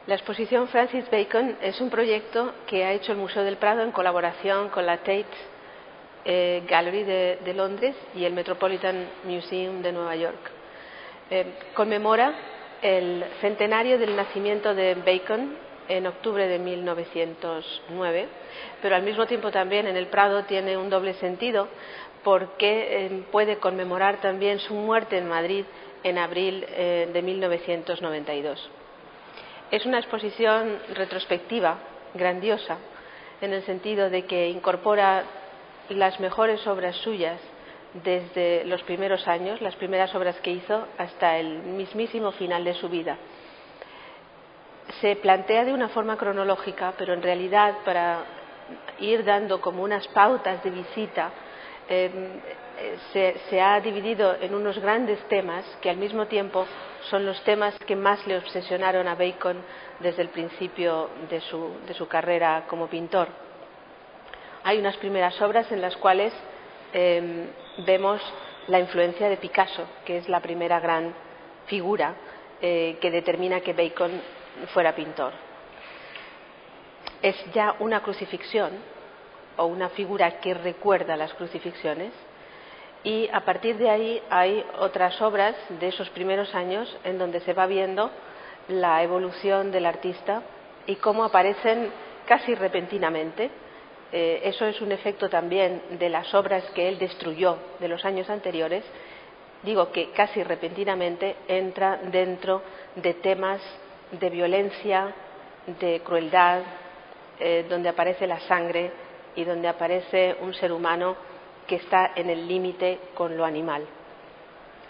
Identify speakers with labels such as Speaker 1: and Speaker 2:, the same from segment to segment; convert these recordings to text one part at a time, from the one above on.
Speaker 1: La exposición Francis Bacon es un proyecto que ha hecho el Museo del Prado en colaboración con la Tate Gallery de Londres y el Metropolitan Museum de Nueva York. Conmemora el centenario del nacimiento de Bacon en octubre de 1909, pero al mismo tiempo también en el Prado tiene un doble sentido porque puede conmemorar también su muerte en Madrid en abril de 1992. Es una exposición retrospectiva, grandiosa, en el sentido de que incorpora las mejores obras suyas desde los primeros años, las primeras obras que hizo, hasta el mismísimo final de su vida. Se plantea de una forma cronológica, pero en realidad para ir dando como unas pautas de visita, se ha dividido en unos grandes temas que al mismo tiempo son los temas que más le obsesionaron a Bacon desde el principio de su carrera como pintor. Hay unas primeras obras en las cuales vemos la influencia de Picasso, que es la primera gran figura que determina que Bacon fuera pintor. Es ya una crucifixión o una figura que recuerda las crucifixiones, y a partir de ahí hay otras obras de esos primeros años en donde se va viendo la evolución del artista y cómo aparecen casi repentinamente. Eso es un efecto también de las obras que él destruyó de los años anteriores. Digo que casi repentinamente entra dentro de temas de violencia, de crueldad, donde aparece la sangre y donde aparece un ser humano que está en el límite con lo animal.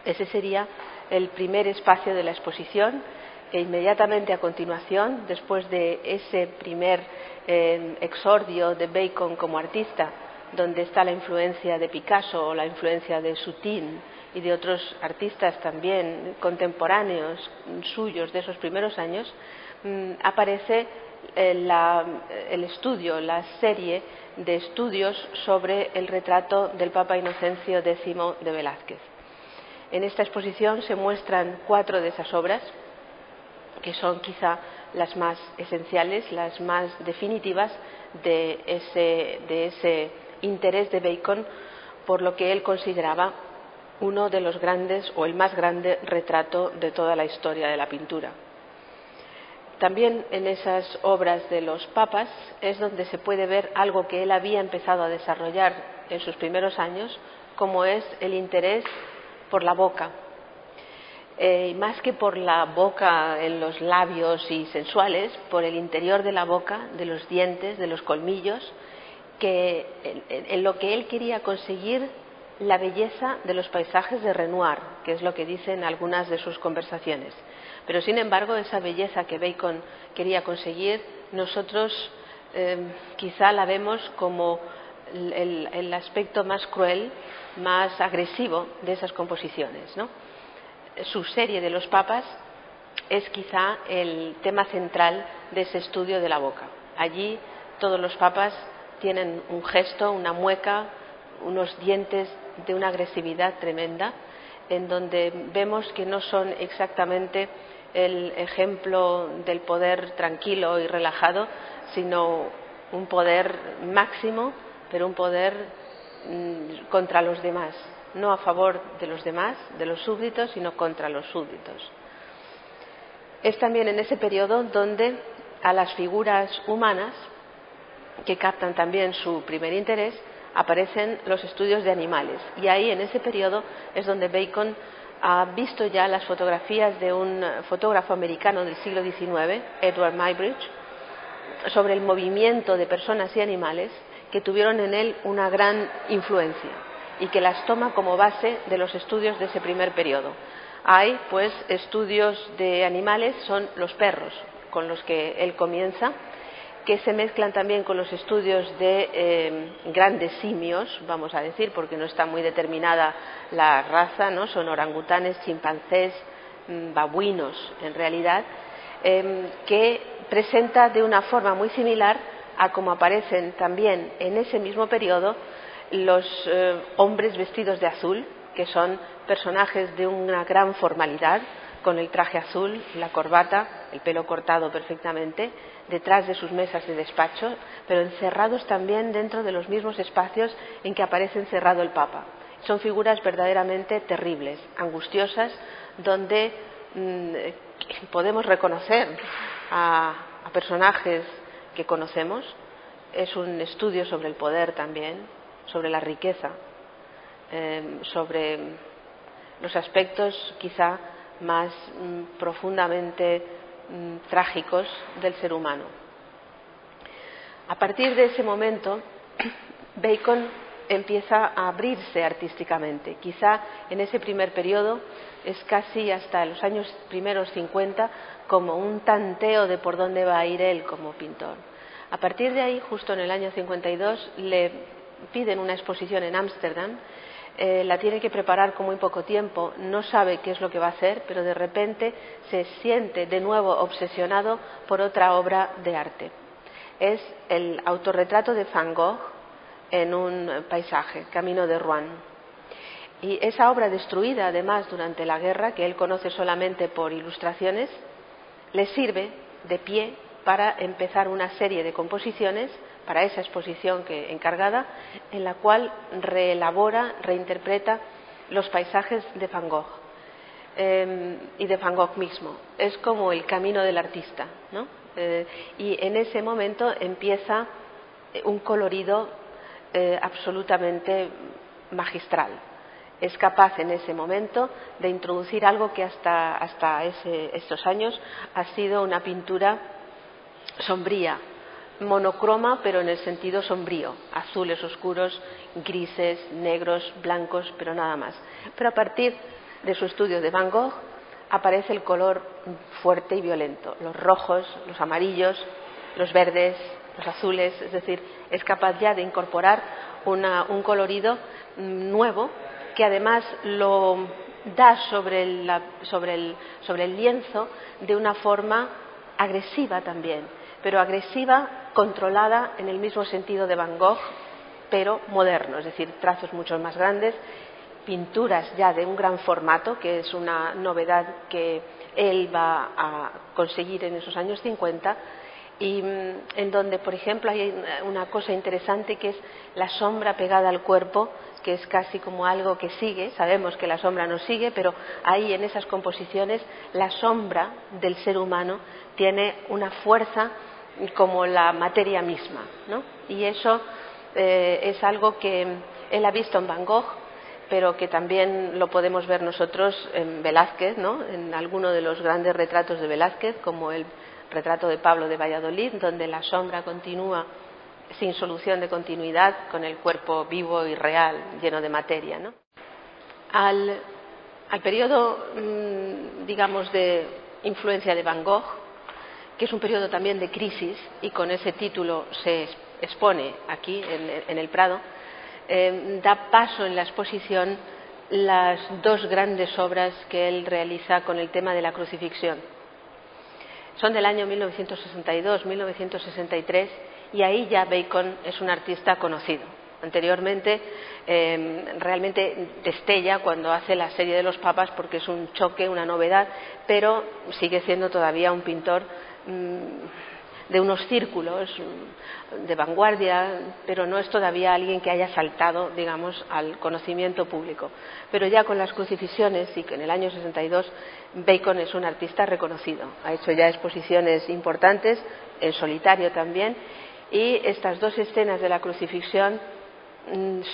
Speaker 1: Ese sería el primer espacio de la exposición, e inmediatamente a continuación, después de ese primer exordio de Bacon como artista, donde está la influencia de Picasso o la influencia de Soutine y de otros artistas también contemporáneos suyos de esos primeros años, aparece el estudio, la serie de estudios sobre el retrato del Papa Inocencio X de Velázquez. En esta exposición se muestran 4 de esas obras, que son quizá las más esenciales, las más definitivas de ese interés de Bacon por lo que él consideraba uno de los grandes o el más grande retrato de toda la historia de la pintura. También en esas obras de los papas es donde se puede ver algo que él había empezado a desarrollar en sus primeros años, como es el interés por la boca. Y más que por la boca en los labios y sensuales, por el interior de la boca, de los dientes, de los colmillos, que en lo que él quería conseguir la belleza de los paisajes de Renoir, que es lo que dicen algunas de sus conversaciones. Pero sin embargo, esa belleza que Bacon quería conseguir, nosotros quizá la vemos como el aspecto más cruel, más agresivo de esas composiciones, ¿no? Su serie de los papas es quizá el tema central de ese estudio de la boca. Allí todos los papas tienen un gesto, una mueca, unos dientes de una agresividad tremenda, en donde vemos que no son exactamente el ejemplo del poder tranquilo y relajado, sino un poder máximo, pero un poder contra los demás, no a favor de los demás, de los súbditos, sino contra los súbditos. Es también en ese periodo donde a las figuras humanas, que captan también su primer interés, aparecen los estudios de animales. Y ahí, en ese periodo, es donde Bacon ha visto ya las fotografías de un fotógrafo americano del siglo XIX, Edward Muybridge, sobre el movimiento de personas y animales, que tuvieron en él una gran influencia y que las toma como base de los estudios de ese primer periodo. Hay, pues, estudios de animales, son los perros, con los que él comienza, que se mezclan también con los estudios de grandes simios, vamos a decir, porque no está muy determinada la raza, ¿no? Son orangutanes, chimpancés, babuinos, en realidad, que presenta de una forma muy similar a como aparecen también en ese mismo periodo los hombres vestidos de azul, que son personajes de una gran formalidad, con el traje azul, la corbata, el pelo cortado perfectamente, detrás de sus mesas de despacho, pero encerrados también dentro de los mismos espacios en que aparece encerrado el Papa. Son figuras verdaderamente terribles, angustiosas, donde podemos reconocer a personajes que conocemos. Es un estudio sobre el poder también, sobre la riqueza, sobre los aspectos quizá más profundamente trágicos del ser humano. A partir de ese momento, Bacon empieza a abrirse artísticamente. Quizá en ese primer periodo es casi hasta los años primeros 50 como un tanteo de por dónde va a ir él como pintor. A partir de ahí, justo en el año 52, le piden una exposición en Ámsterdam. La tiene que preparar con muy poco tiempo, no sabe qué es lo que va a hacer, pero de repente se siente de nuevo obsesionado por otra obra de arte. Es el autorretrato de Van Gogh en un paisaje, Camino de Rouen. Y esa obra destruida además durante la guerra, que él conoce solamente por ilustraciones, le sirve de pie para empezar una serie de composiciones para esa exposición encargada, en la cual reelabora, reinterpreta los paisajes de Van Gogh y de Van Gogh mismo. Es como el camino del artista, ¿no? Y en ese momento empieza un colorido absolutamente magistral. Es capaz en ese momento de introducir algo que hasta estos años ha sido una pintura sombría, monocroma, pero en el sentido sombrío, azules oscuros, grises, negros, blancos, pero nada más. Pero a partir de su estudio de Van Gogh aparece el color fuerte y violento, los rojos, los amarillos, los verdes, los azules, es decir, es capaz ya de incorporar un colorido nuevo que además lo da sobre el lienzo de una forma agresiva también, pero agresiva controlada en el mismo sentido de Van Gogh, pero moderno, es decir, trazos mucho más grandes, pinturas ya de un gran formato, que es una novedad que él va a conseguir en esos años 50, y en donde, por ejemplo, hay una cosa interesante que es la sombra pegada al cuerpo, que es casi como algo que sigue. Sabemos que la sombra no sigue, pero ahí en esas composiciones la sombra del ser humano tiene una fuerza como la materia misma, ¿no? Y eso es algo que él ha visto en Van Gogh, pero que también lo podemos ver nosotros en Velázquez, ¿no? En alguno de los grandes retratos de Velázquez, como el retrato de Pablo de Valladolid, donde la sombra continúa sin solución de continuidad con el cuerpo vivo y real, lleno de materia, ¿no? Al periodo, digamos, de influencia de Van Gogh, que es un periodo también de crisis, y con ese título se expone aquí en el Prado, da paso en la exposición las dos grandes obras que él realiza con el tema de la crucifixión. Son del año 1962-1963, y ahí ya Bacon es un artista conocido. Anteriormente realmente destella cuando hace la serie de los papas, porque es un choque, una novedad, pero sigue siendo todavía un pintor de unos círculos de vanguardia, pero no es todavía alguien que haya saltado, digamos, al conocimiento público. Pero ya con las crucifixiones, y que en el año 62 Bacon es un artista reconocido. Ha hecho ya exposiciones importantes, en solitario también, y estas dos escenas de la crucifixión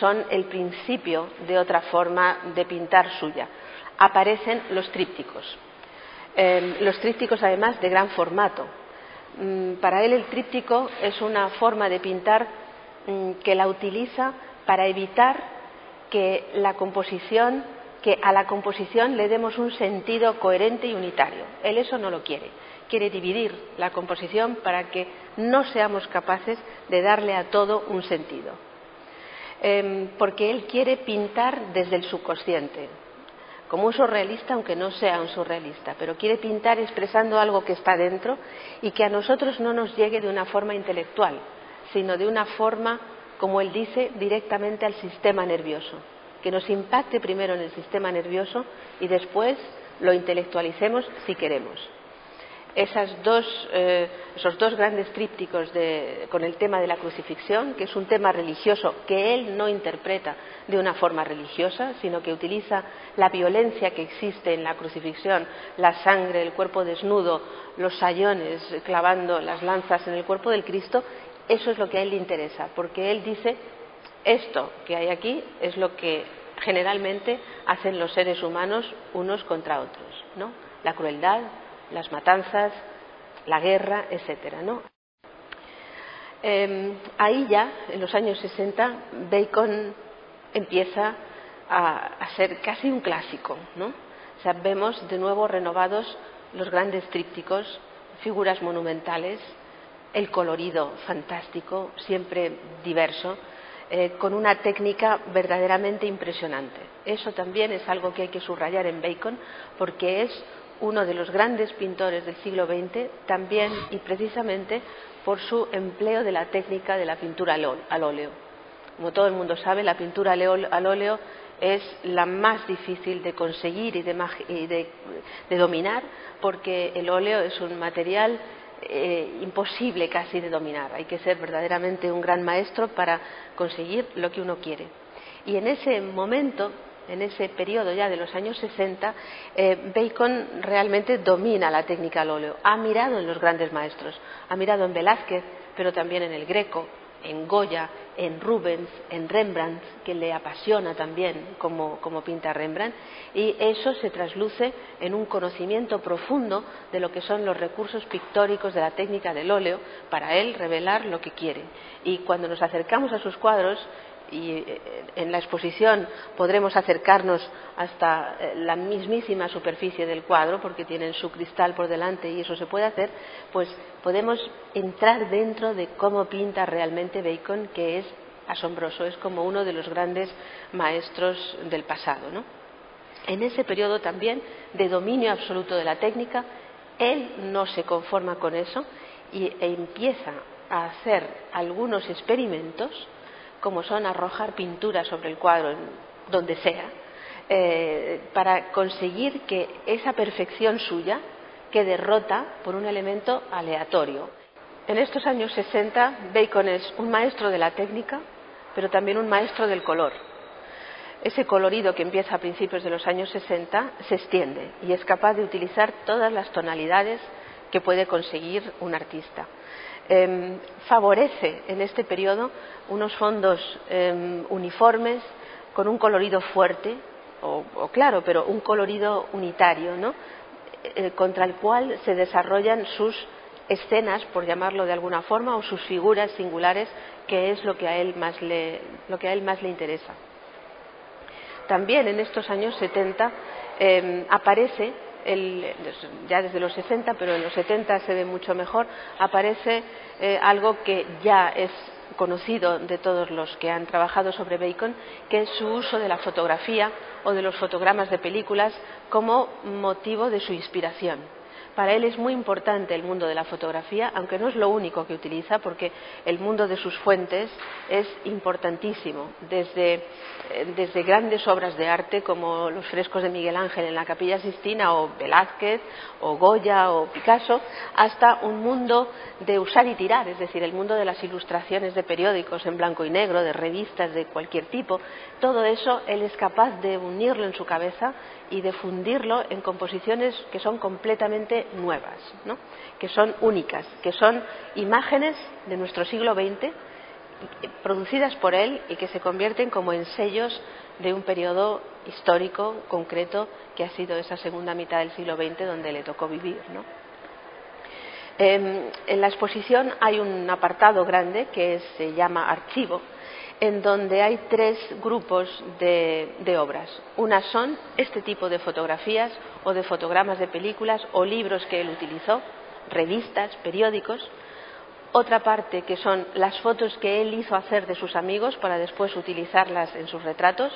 Speaker 1: son el principio de otra forma de pintar suya. Aparecen los trípticos además de gran formato. Para él el tríptico es una forma de pintar que la utiliza para evitar que a la composición le demos un sentido coherente y unitario. Él eso no lo quiere. Quiere dividir la composición para que no seamos capaces de darle a todo un sentido. Porque él quiere pintar desde el subconsciente, como un surrealista, aunque no sea un surrealista, pero quiere pintar expresando algo que está dentro y que a nosotros no nos llegue de una forma intelectual, sino de una forma, como él dice, directamente al sistema nervioso, que nos impacte primero en el sistema nervioso y después lo intelectualicemos si queremos. Esos dos grandes trípticos con el tema de la crucifixión, que es un tema religioso que él no interpreta de una forma religiosa, sino que utiliza la violencia que existe en la crucifixión, la sangre, el cuerpo desnudo, los sayones clavando las lanzas en el cuerpo del Cristo. Eso es lo que a él le interesa, porque él dice, esto que hay aquí es lo que generalmente hacen los seres humanos unos contra otros, ¿no? La crueldad, las matanzas, la guerra, etcétera, ¿no? Ahí ya, en los años 60, Bacon empieza a ser casi un clásico, ¿no? O sea, vemos de nuevo renovados los grandes trípticos, figuras monumentales, el colorido fantástico, siempre diverso, con una técnica verdaderamente impresionante. Eso también es algo que hay que subrayar en Bacon, porque es uno de los grandes pintores del siglo XX, también y precisamente por su empleo de la técnica de la pintura al óleo. Como todo el mundo sabe, la pintura al óleo es la más difícil de conseguir y de dominar, porque el óleo es un material imposible casi de dominar. Hay que ser verdaderamente un gran maestro para conseguir lo que uno quiere. Y en ese momento, en ese periodo ya de los años 60, Bacon realmente domina la técnica al óleo. Ha mirado en los grandes maestros, ha mirado en Velázquez, pero también en el Greco, en Goya, en Rubens, en Rembrandt, que le apasiona también como pinta Rembrandt, y eso se trasluce en un conocimiento profundo de lo que son los recursos pictóricos de la técnica del óleo, para él revelar lo que quiere. Y cuando nos acercamos a sus cuadros, y en la exposición podremos acercarnos hasta la mismísima superficie del cuadro, porque tienen su cristal por delante y eso se puede hacer, pues podemos entrar dentro de cómo pinta realmente Bacon, que es asombroso, es como uno de los grandes maestros del pasado, ¿no? En ese periodo también de dominio absoluto de la técnica, él no se conforma con eso y empieza a hacer algunos experimentos, como son arrojar pintura sobre el cuadro donde sea, para conseguir que esa perfección suya quede rota por un elemento aleatorio. En estos años 60, Bacon es un maestro de la técnica, pero también un maestro del color. Ese colorido que empieza a principios de los años 60 se extiende y es capaz de utilizar todas las tonalidades que puede conseguir un artista. Favorece en este periodo unos fondos uniformes con un colorido fuerte o claro, pero un colorido unitario, ¿no? Contra el cual se desarrollan sus escenas, por llamarlo de alguna forma, o sus figuras singulares, que es lo que a él más le interesa. También en estos años 70 aparece, ya desde los 60, pero en los 70 se ve mucho mejor, aparece algo que ya es conocido de todos los que han trabajado sobre Bacon, que es su uso de la fotografía o de los fotogramas de películas como motivo de su inspiración. Para él es muy importante el mundo de la fotografía, aunque no es lo único que utiliza, porque el mundo de sus fuentes es importantísimo, desde grandes obras de arte como los frescos de Miguel Ángel en la Capilla Sixtina, o Velázquez, o Goya, o Picasso, hasta un mundo de usar y tirar, es decir, el mundo de las ilustraciones de periódicos en blanco y negro, de revistas de cualquier tipo. Todo eso él es capaz de unirlo en su cabeza y de fundirlo en composiciones que son completamente nuevas, ¿no? Que son únicas, que son imágenes de nuestro siglo XX producidas por él y que se convierten como en sellos de un periodo histórico concreto que ha sido esa segunda mitad del siglo XX donde le tocó vivir, ¿no? En la exposición hay un apartado grande que se llama Archivo, en donde hay 3 grupos de obras. Unas son este tipo de fotografías o de fotogramas de películas o libros que él utilizó, revistas, periódicos. Otra parte que son las fotos que él hizo hacer de sus amigos para después utilizarlas en sus retratos.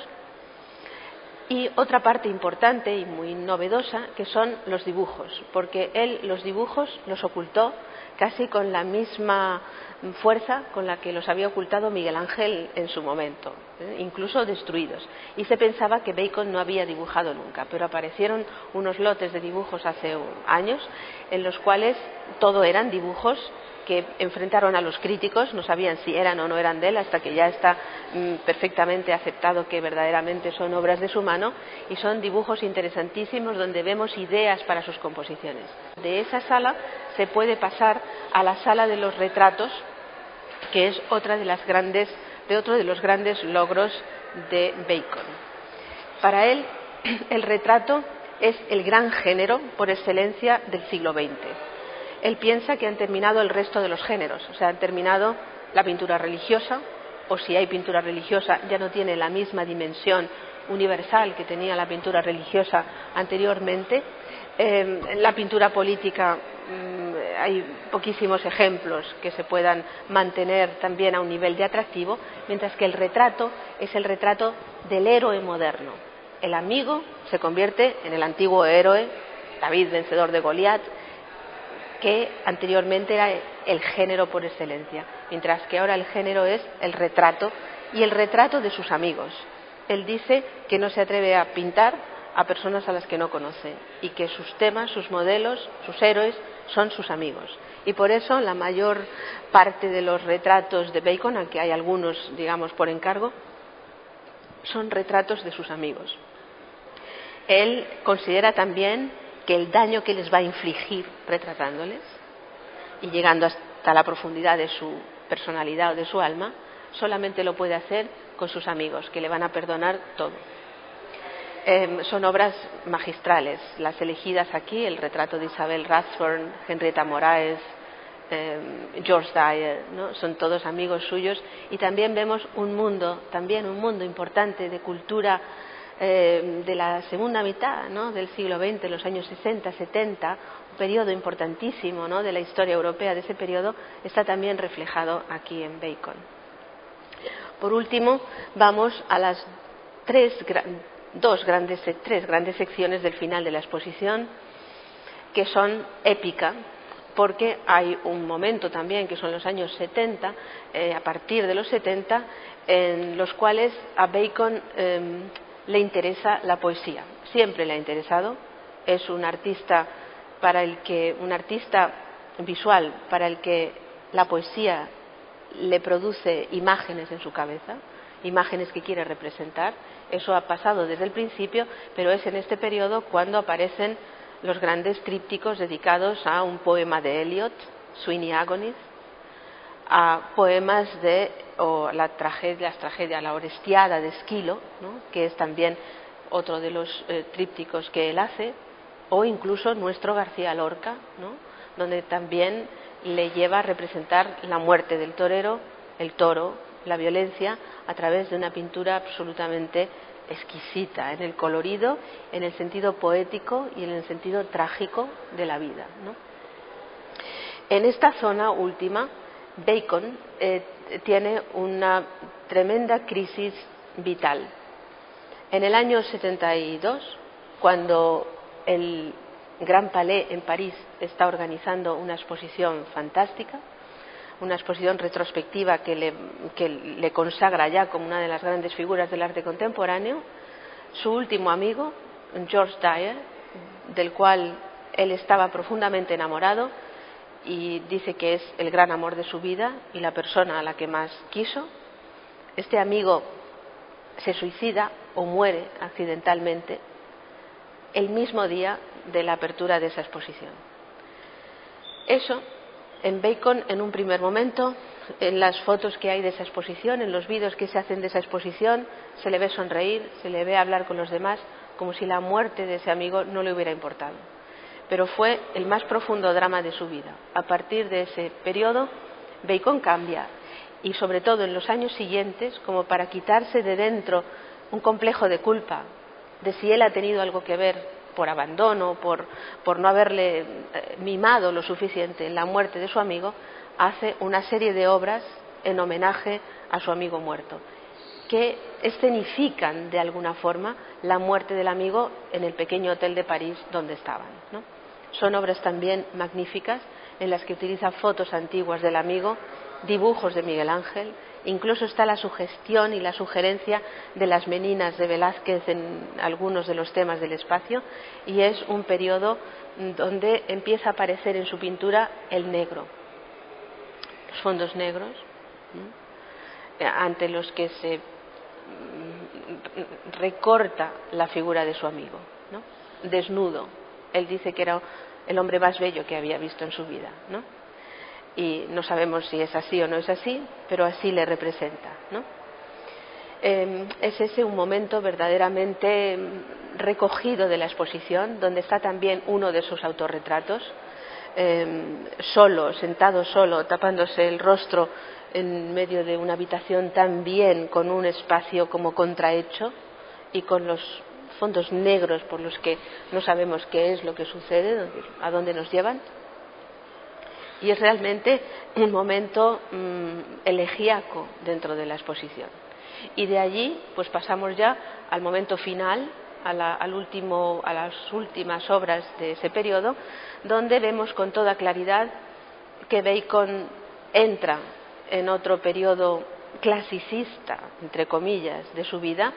Speaker 1: Y otra parte importante y muy novedosa, que son los dibujos, porque él los dibujos los ocultó casi con la misma fuerza con la que los había ocultado Miguel Ángel en su momento, incluso destruidos. Y se pensaba que Bacon no había dibujado nunca, pero aparecieron unos lotes de dibujos hace años en los cuales todo eran dibujos que enfrentaron a los críticos, no sabían si eran o no eran de él, hasta que ya está perfectamente aceptado que verdaderamente son obras de su mano, y son dibujos interesantísimos donde vemos ideas para sus composiciones. De esa sala se puede pasar a la sala de los retratos, que es otro de los grandes logros de Bacon. Para él, el retrato es el gran género por excelencia del siglo XX. Él piensa que han terminado el resto de los géneros, o sea, han terminado la pintura religiosa, o si hay pintura religiosa ya no tiene la misma dimensión universal que tenía la pintura religiosa anteriormente. La pintura política, hay poquísimos ejemplos que se puedan mantener también a un nivel de atractivo, mientras que el retrato es el retrato del héroe moderno. El amigo se convierte en el antiguo héroe, David vencedor de Goliat, que anteriormente era el género por excelencia, mientras que ahora el género es el retrato, y el retrato de sus amigos. Él dice que no se atreve a pintar a personas a las que no conoce, y que sus temas, sus modelos, sus héroes son sus amigos. Y por eso la mayor parte de los retratos de Bacon, aunque hay algunos, digamos, por encargo, son retratos de sus amigos. Él considera también que el daño que les va a infligir retratándoles y llegando hasta la profundidad de su personalidad o de su alma, solamente lo puede hacer con sus amigos, que le van a perdonar todo. Son obras magistrales, las elegidas aquí, el retrato de Isabel Rathburn, Henrietta Moraes, George Dyer, ¿no? Son todos amigos suyos, y también vemos un mundo importante de cultura de la segunda mitad, ¿no?, del siglo XX, los años 60, 70, un periodo importantísimo, ¿no?, de la historia europea de ese periodo, está también reflejado aquí en Bacon. Por último, vamos a las tres grandes secciones del final de la exposición, que son épica, porque hay un momento también, que son los años 70, a partir de los 70, en los cuales a Bacon le interesa la poesía. Siempre le ha interesado. Es un artista visual para el que la poesía le produce imágenes en su cabeza, imágenes que quiere representar. Eso ha pasado desde el principio, pero es en este periodo cuando aparecen los grandes trípticos dedicados a un poema de Eliot, Sweeney Agonis, a poemas las tragedias, la Orestiada de Esquilo, ¿no?, que es también otro de los trípticos que él hace, o incluso nuestro García Lorca, ¿no?, donde también le lleva a representar la muerte del torero, el toro, la violencia, a través de una pintura absolutamente exquisita en el colorido, en el sentido poético y en el sentido trágico de la vida, ¿no? En esta zona última, Bacon tiene una tremenda crisis vital. En el año 72, cuando el Gran Palais en París está organizando una exposición fantástica, una exposición retrospectiva que le consagra ya como una de las grandes figuras del arte contemporáneo, su último amigo, George Dyer, del cual él estaba profundamente enamorado y dice que es el gran amor de su vida y la persona a la que más quiso, este amigo se suicida o muere accidentalmente el mismo día de la apertura de esa exposición. Eso, en Bacon, en un primer momento, en las fotos que hay de esa exposición, en los vídeos que se hacen de esa exposición, se le ve sonreír, se le ve hablar con los demás, como si la muerte de ese amigo no le hubiera importado. Pero fue el más profundo drama de su vida. A partir de ese periodo, Bacon cambia, y sobre todo en los años siguientes, como para quitarse de dentro un complejo de culpa de si él ha tenido algo que ver por abandono, por no haberle mimado lo suficiente en la muerte de su amigo, hace una serie de obras en homenaje a su amigo muerto. que escenifican de alguna forma la muerte del amigo en el pequeño hotel de París donde estaban, ¿no? Son obras también magníficas en las que utiliza fotos antiguas del amigo, dibujos de Miguel Ángel, incluso está la sugestión y la sugerencia de las meninas de Velázquez en algunos de los temas del espacio, y es un periodo donde empieza a aparecer en su pintura el negro, los fondos negros, ante los que se recorta la figura de su amigo, ¿no? Desnudo. Él dice que era el hombre más bello que había visto en su vida, ¿no? Y no sabemos si es así o no es así, pero así le representa, ¿no? Es ese un momento verdaderamente recogido de la exposición, donde está también uno de sus autorretratos, solo, sentado solo, tapándose el rostro en medio de una habitación también con un espacio como contrahecho y con los fondos negros por los que no sabemos qué es lo que sucede, a dónde nos llevan. Y es realmente un momento elegíaco dentro de la exposición. Y de allí pues pasamos ya al momento final, a las últimas obras de ese periodo, donde vemos con toda claridad que Bacon entra en otro periodo clasicista, entre comillas, de su vida.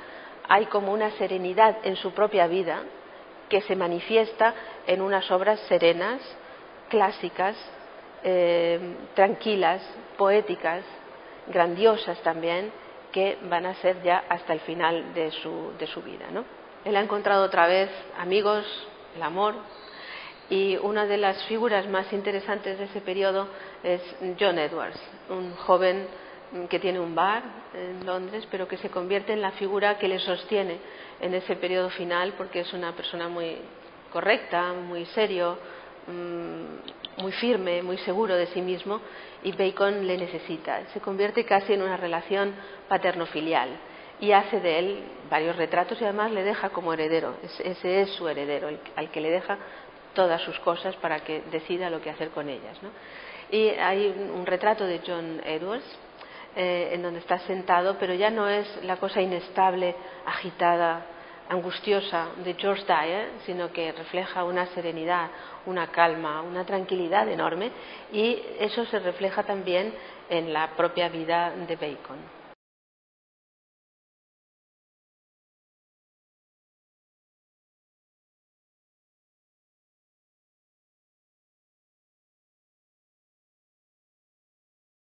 Speaker 1: Hay como una serenidad en su propia vida que se manifiesta en unas obras serenas, clásicas, tranquilas, poéticas, grandiosas también, que van a ser ya hasta el final de su vida, ¿no? Él ha encontrado otra vez amigos, el amor, y una de las figuras más interesantes de ese periodo es John Edwards, un joven que tiene un bar en Londres, pero que se convierte en la figura que le sostiene en ese periodo final, porque es una persona muy correcta, muy serio, muy firme, muy seguro de sí mismo, y Bacon le necesita. Se convierte casi en una relación paterno-filial y hace de él varios retratos y además le deja como heredero. Ese es su heredero, al que le deja todas sus cosas para que decida lo que hacer con ellas, ¿no? Y hay un retrato de John Edwards en donde está sentado, pero ya no es la cosa inestable, agitada, angustiosa de George Dyer, sino que refleja una serenidad, una calma, una tranquilidad enorme, y eso se refleja también en la propia vida de Bacon.